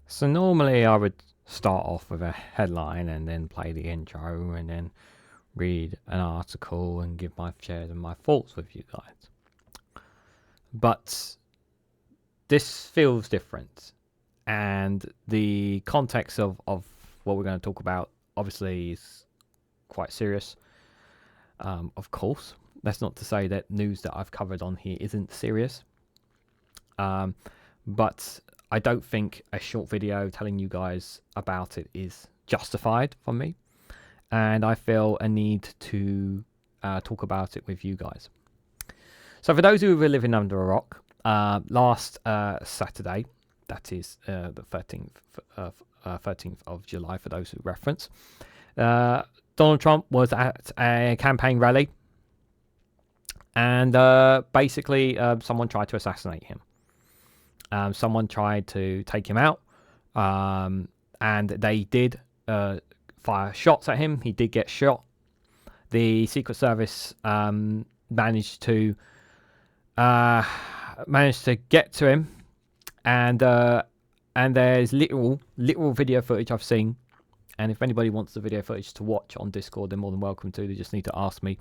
So normally I would start off with a headline and then play the intro and then read an article and give my shares and my thoughts with you guys. But this feels different, and the context of what we're going to talk about obviously is quite serious. Of course, that's not to say that news that I've covered on here isn't serious. But I don't think a short video telling you guys about it is justified for me, and I feel a need to talk about it with you guys. So for those who are living under a rock, last Saturday, that is the 13th of July for those who reference, Donald Trump was at a campaign rally, and basically someone tried to assassinate him. Someone tried to take him out, and they did fire shots at him. He did get shot. The Secret Service managed to get to him, and there's literal video footage I've seen. And if anybody wants the video footage to watch on Discord, they're more than welcome to. They just need to ask me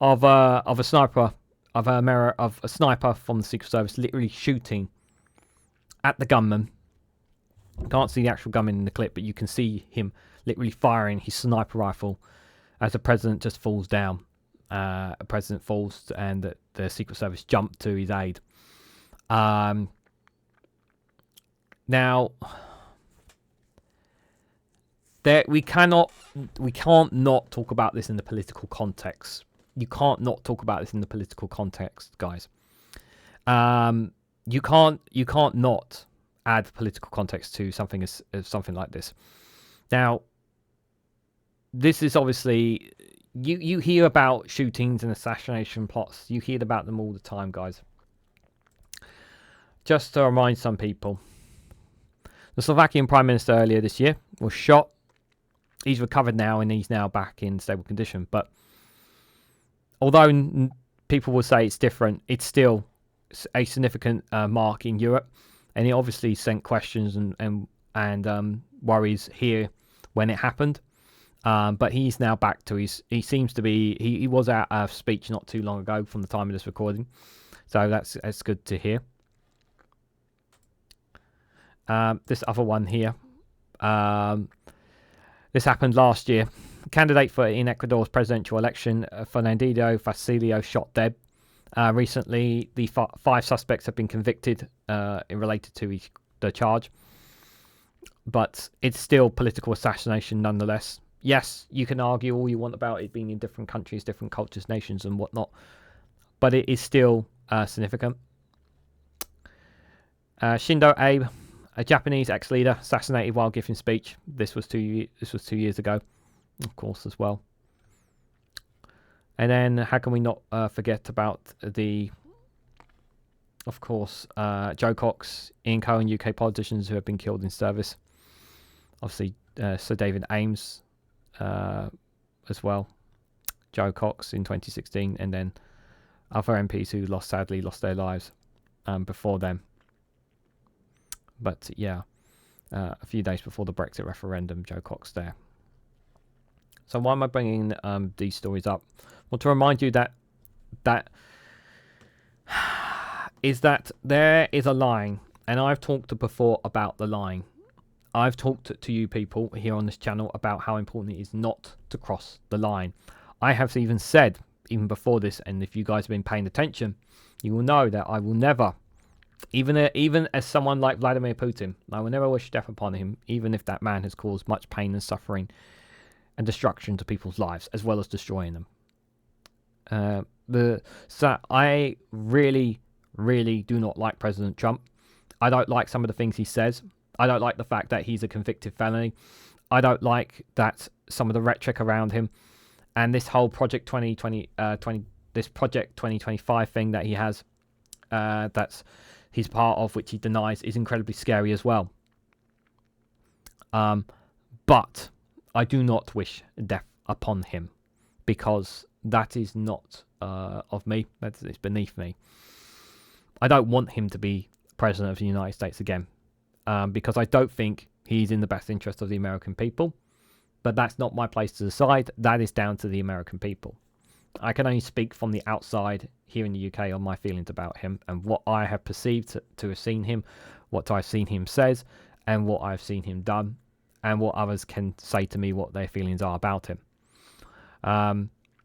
of a sniper of a sniper from the Secret Service literally shooting at the gunman. You can't see the actual gunman in the clip, but you can see him literally firing his sniper rifle as the president just falls down. A president falls, and the Secret Service jump to his aid. Now, we can't not talk about this in the political context. You can't not talk about this in the political context, guys. You can't not add political context to something as something like this. Now, this is obviously you hear about shootings and assassination plots. You hear about them all the time, guys. Just to remind some people, the Slovakian Prime Minister earlier this year was shot. He's recovered now, and he's now back in stable condition. But although people will say it's different, it's still a significant mark in Europe, and it obviously sent questions and worries here when it happened. But he's now back to he seems to be, he was at a speech not too long ago from the time of this recording. So that's good to hear. This other one here. This happened last year. Candidate in Ecuador's presidential election, Fernando Facilio, shot dead. Recently, the 5 suspects have been convicted related to the charge. But it's still political assassination nonetheless. Yes, you can argue all you want about it being in different countries, different cultures, nations, and whatnot. But it is still significant. Shindo Abe, a Japanese ex-leader, assassinated while giving speech. This was 2 years ago, of course, as well. And then how can we not forget about of course, Joe Cox, Ian Cohen, UK politicians who have been killed in service. Obviously, Sir David Ames as well. Joe Cox in 2016, and then other MPs who sadly lost their lives before them. But yeah, a few days before the Brexit referendum, Joe Cox there. So why am I bringing these stories up? Well, to remind you that there is a line, and I've talked before about the line. I've talked to you people here on this channel about how important it is not to cross the line. I have even said, even before this, and if you guys have been paying attention, you will know that I will never, even as someone like Vladimir Putin, I will never wish death upon him, even if that man has caused much pain and suffering and destruction to people's lives, as well as destroying them. So I really, really do not like President Trump. I don't like some of the things he says. I don't like the fact that he's a convicted felony. I don't like that some of the rhetoric around him, and this whole Project 2025 thing that he has, that's he's part of, which he denies, is incredibly scary as well. But I do not wish death upon him, because that is not of me. It's beneath me. I don't want him to be president of the United States again. because I don't think he's in the best interest of the American people. But that's not my place to decide. That is down to the American people. I can only speak from the outside here in the UK on my feelings about him and what I have perceived to have seen him, what I've seen him says, and what I've seen him done, and what others can say to me what their feelings are about him.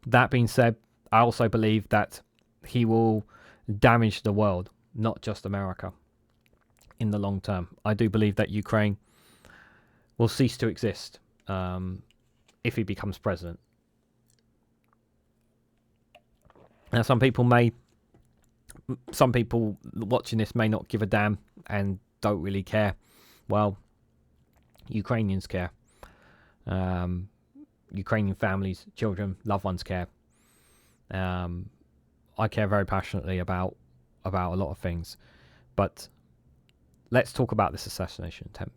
That being said, I also believe that he will damage the world, not just America, in the long term. I do believe that Ukraine will cease to exist if he becomes president. Now, some people watching this may not give a damn and don't really care. Well, Ukrainians care. Ukrainian families, children, loved ones care. I care very passionately about a lot of things. But let's talk about this assassination attempt.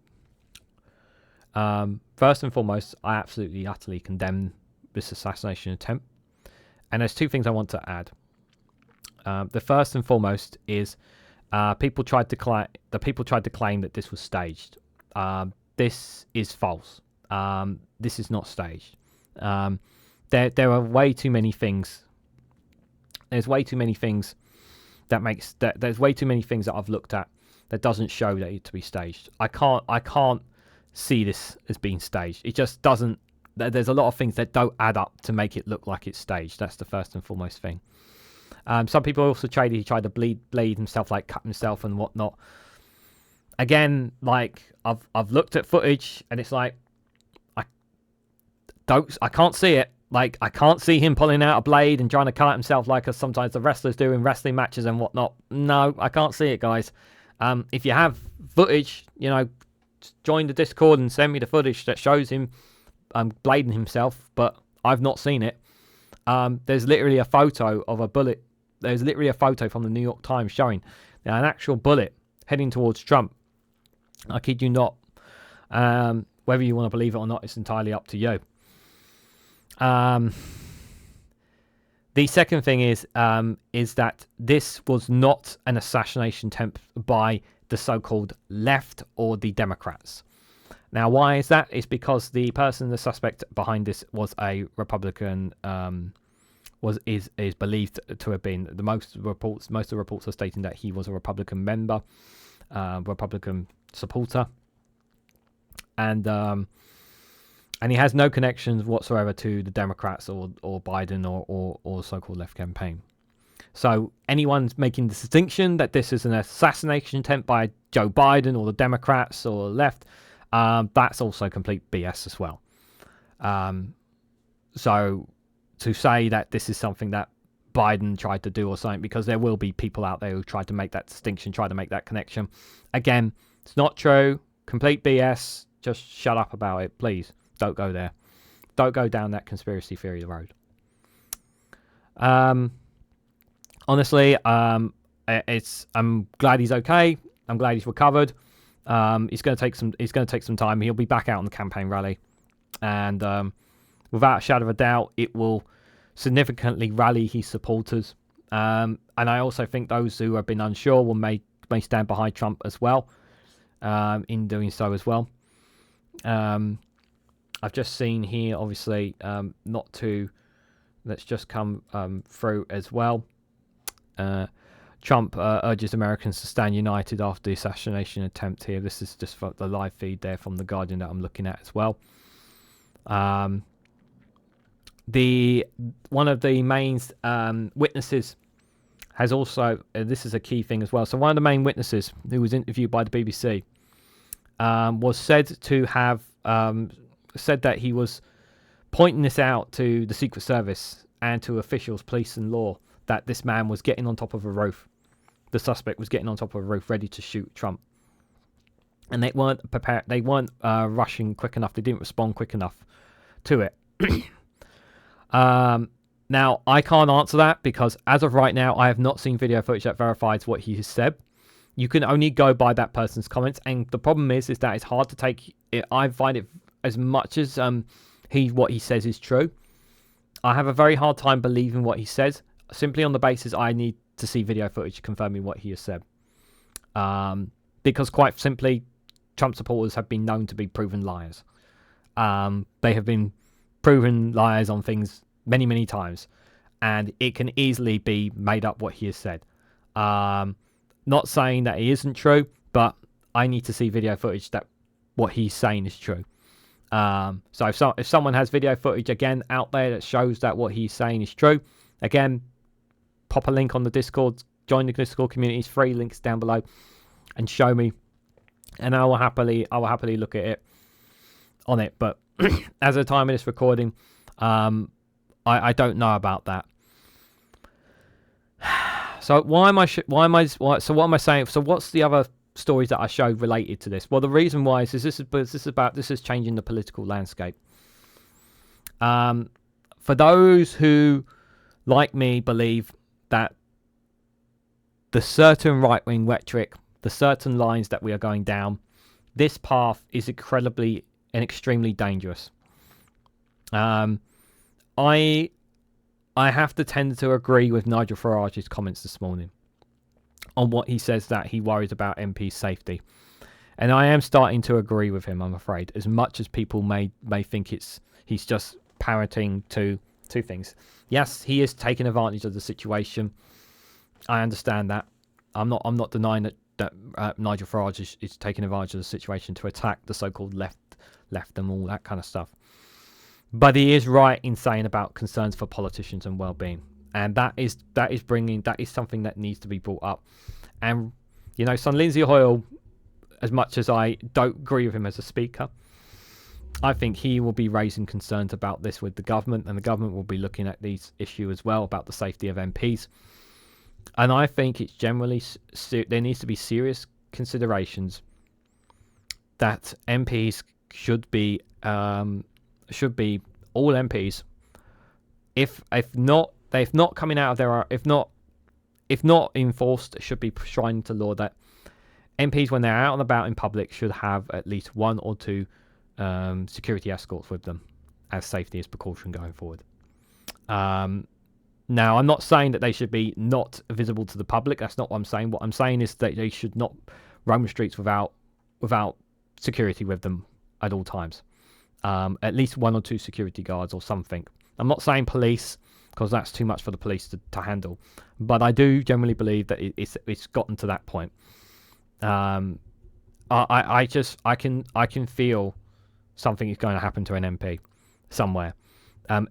First and foremost, I absolutely, utterly condemn this assassination attempt. And there's two things I want to add. The first and foremost is people tried to claim that this was staged. This is false. This is not staged. There are way too many things. There's way too many things there's way too many things that I've looked at that doesn't show that it to be staged. I can't see this as being staged. It just doesn't. There's a lot of things that don't add up to make it look like it's staged. That's the first and foremost thing. Some people also tried to bleed himself, like cut himself and whatnot. Again, like I've looked at footage and it's like I can't see it. Like I can't see him pulling out a blade and trying to cut himself like sometimes the wrestlers do in wrestling matches and whatnot. No, I can't see it, guys. If you have footage, join the Discord and send me the footage that shows him blading himself, but I've not seen it. There's literally a photo of a bullet. There's literally a photo from the New York Times showing an actual bullet heading towards Trump. I kid you not. Whether you want to believe it or not, it's entirely up to you. The second thing is that this was not an assassination attempt by the so-called left or the Democrats. Now, why is that? It's because the suspect behind this was a Republican. Is believed to have been most of the reports are stating that he was a Republican member, Republican supporter, and he has no connections whatsoever to the Democrats or Biden or so-called left campaign. So anyone's making the distinction that this is an assassination attempt by Joe Biden or the Democrats or the left, that's also complete BS as well. So to say that this is something that Biden tried to do or something, because there will be people out there who tried to make that distinction, try to make that connection. Again, it's not true. Complete BS. Just shut up about it, please. Don't go there. Don't go down that conspiracy theory road. Honestly, I'm glad he's okay. I'm glad he's recovered. It's going to take some time. He'll be back out on the campaign rally, and without a shadow of a doubt, it will significantly rally his supporters. And I also think those who have been unsure may stand behind Trump as well, in doing so as well. I've just seen here, obviously, let's just come through as well. Trump urges Americans to stand united after the assassination attempt here. This is just the live feed there from The Guardian that I'm looking at as well. One of the main witnesses has also, this is a key thing as well. So one of the main witnesses who was interviewed by the BBC was said to have said that he was pointing this out to the Secret Service and to officials, police and law, that this man was getting on top of a roof. The suspect was getting on top of a roof ready to shoot Trump. And they weren't prepared. They weren't rushing quick enough. They didn't respond quick enough to it. Now, I can't answer that because as of right now, I have not seen video footage that verifies what he has said. You can only go by that person's comments. And the problem is that it's hard to take it. I find it as much as what he says is true. I have a very hard time believing what he says, simply on the basis I need to see video footage confirming what he has said. Because quite simply, Trump supporters have been known to be proven liars. They have been proven liars on things many, many times, and it can easily be made up what he has said. Not saying that he isn't true, but I need to see video footage that what he's saying is true. So if someone has video footage again out there that shows that what he's saying is true, again, pop a link on the Discord, join the Discord community. It's free, links down below, and show me, and I will happily look at it on it. But as of the time of this recording, I don't know about that. So what am I saying? So what's the other stories that I showed related to this? Well, the reason why is this is changing the political landscape. For those who, like me, believe that the certain right-wing rhetoric, the certain lines that we are going down, this path is incredibly and extremely dangerous. I have to tend to agree with Nigel Farage's comments this morning on what he says, that he worries about MP's safety. And I am starting to agree with him, I'm afraid, as much as people may think he's just parroting to two things. Yes, he is taking advantage of the situation. I understand that. I'm not denying that Nigel Farage is taking advantage of the situation to attack the so-called left and all that kind of stuff. But he is right in saying about concerns for politicians and well-being, and that is something that needs to be brought up. And son Lindsay Hoyle, as much as I don't agree with him as a speaker, I think he will be raising concerns about this with the government, and the government will be looking at these issues as well about the safety of MPs. And I think it's generally there needs to be serious considerations that MPs should be all MPs, if not coming out of their, if not enforced, it should be enshrined into law that MPs, when they're out and about in public, should have at least one or two security escorts with them as safety as precaution going forward. Now, I'm not saying that they should be not visible to the public. That's not what I'm saying. What I'm saying is that they should not roam the streets without security with them at all times. At least one or two security guards or something. I'm not saying police, because that's too much for the police to handle. But I do generally believe that it's gotten to that point. I can feel something is going to happen to an MP somewhere.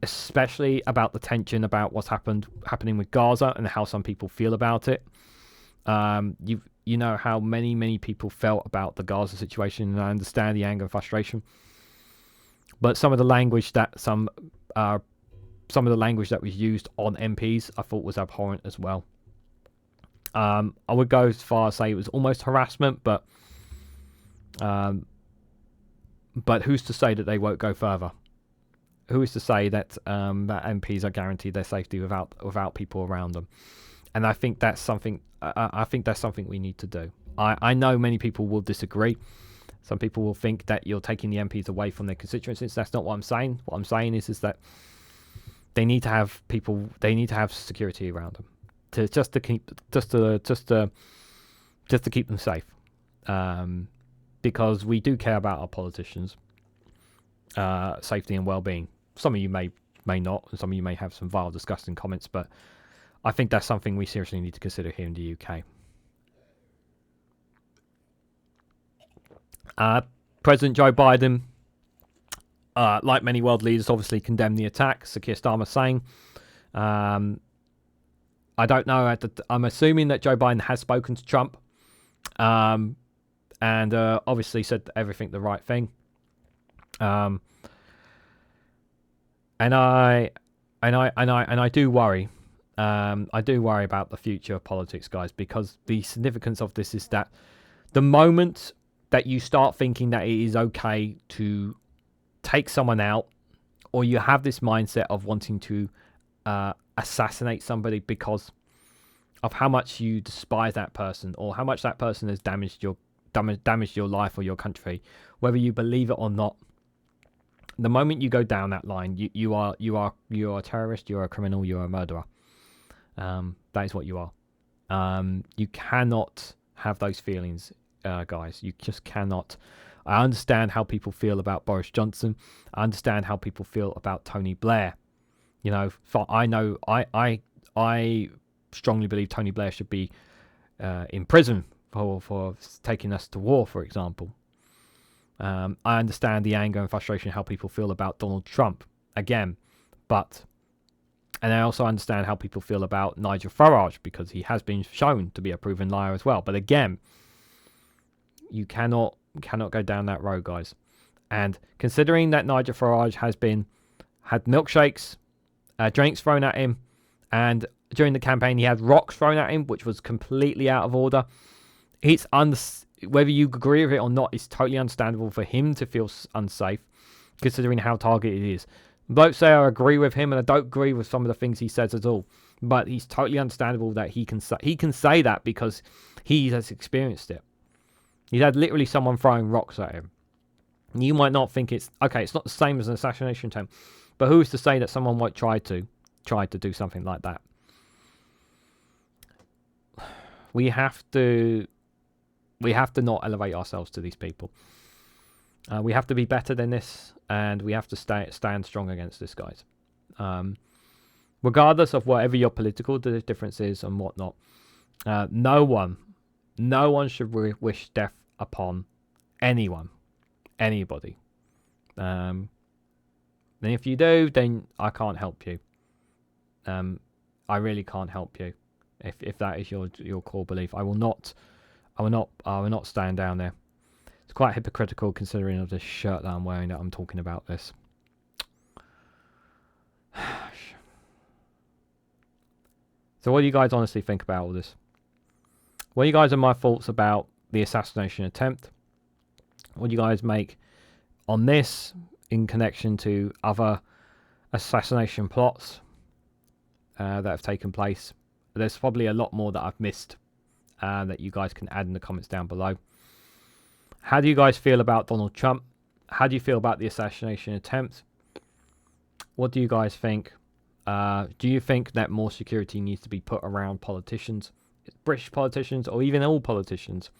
Especially about the tension about what's happening with Gaza and how some people feel about it. You know how many people felt about the Gaza situation, and I understand the anger and frustration. But some of the language that was used on MPs, I thought was abhorrent as well. I would go as far as say it was almost harassment, but who's to say that they won't go further? Who is to say that that MPs are guaranteed their safety without people around them? And I think that's something. I think that's something we need to do. I know many people will disagree. Some people will think that you're taking the MPs away from their constituencies. That's not what I'm saying. What I'm saying is that they need to have people. They need to have security around them to keep them safe. Because we do care about our politicians' safety and well-being. Some of you may not, and some of you may have some vile, disgusting comments, but I think that's something we seriously need to consider here in the UK. President Joe Biden, like many world leaders, obviously condemned the attack. Sir Keir Starmer saying, I don't know. I'm assuming that Joe Biden has spoken to Trump, and obviously said everything the right thing. And I do worry. I do worry about the future of politics, guys, because the significance of this is that the moment that you start thinking that it is okay to take someone out, or you have this mindset of wanting to assassinate somebody because of how much you despise that person, or how much that person has damaged your life or your country, whether you believe it or not, the moment you go down that line, you are a terrorist, you're a criminal, you're a murderer. That is what you are. You cannot have those feelings guys. You just cannot. I understand how people feel about Boris Johnson. I understand how people feel about Tony Blair. You know, I strongly believe Tony Blair should be in prison for taking us to war, for example. I understand the anger and frustration how people feel about Donald Trump again, and I also understand how people feel about Nigel Farage, because he has been shown to be a proven liar as well. But again, you cannot go down that road, guys. And considering that Nigel Farage had milkshakes, drinks thrown at him, and during the campaign he had rocks thrown at him, which was completely out of order. Whether you agree with it or not, it's totally understandable for him to feel unsafe, considering how targeted it is. Don't say I agree with him, and I don't agree with some of the things he says at all. But he's totally understandable that he can say that because he has experienced it. He's had literally someone throwing rocks at him. You might not think it's not the same as an assassination attempt, but who's to say that someone might try to do something like that? We have to not elevate ourselves to these people. We have to be better than this, and we have to stand strong against this, guys. Regardless of whatever your political difference is and whatnot, no one should wish death upon anybody. And if you do, then I can't help you. I really can't help you if that is your core belief. I will not stand down there. It's quite hypocritical considering of this shirt that I'm wearing that I'm talking about this. So what do you guys honestly think about all this? What do you guys are my thoughts about the assassination attempt? What do you guys make on this in connection to other assassination plots that have taken place? There's probably a lot more that I've missed that you guys can add in the comments down below. How do you guys feel about Donald Trump? How do you feel about the assassination attempt? What do you guys think? Do you think that more security needs to be put around politicians, British politicians, or even all politicians?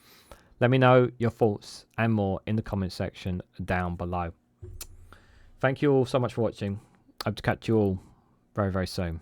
Let me know your thoughts and more in the comment section down below. Thank you all so much for watching. I hope to catch you all very, very soon.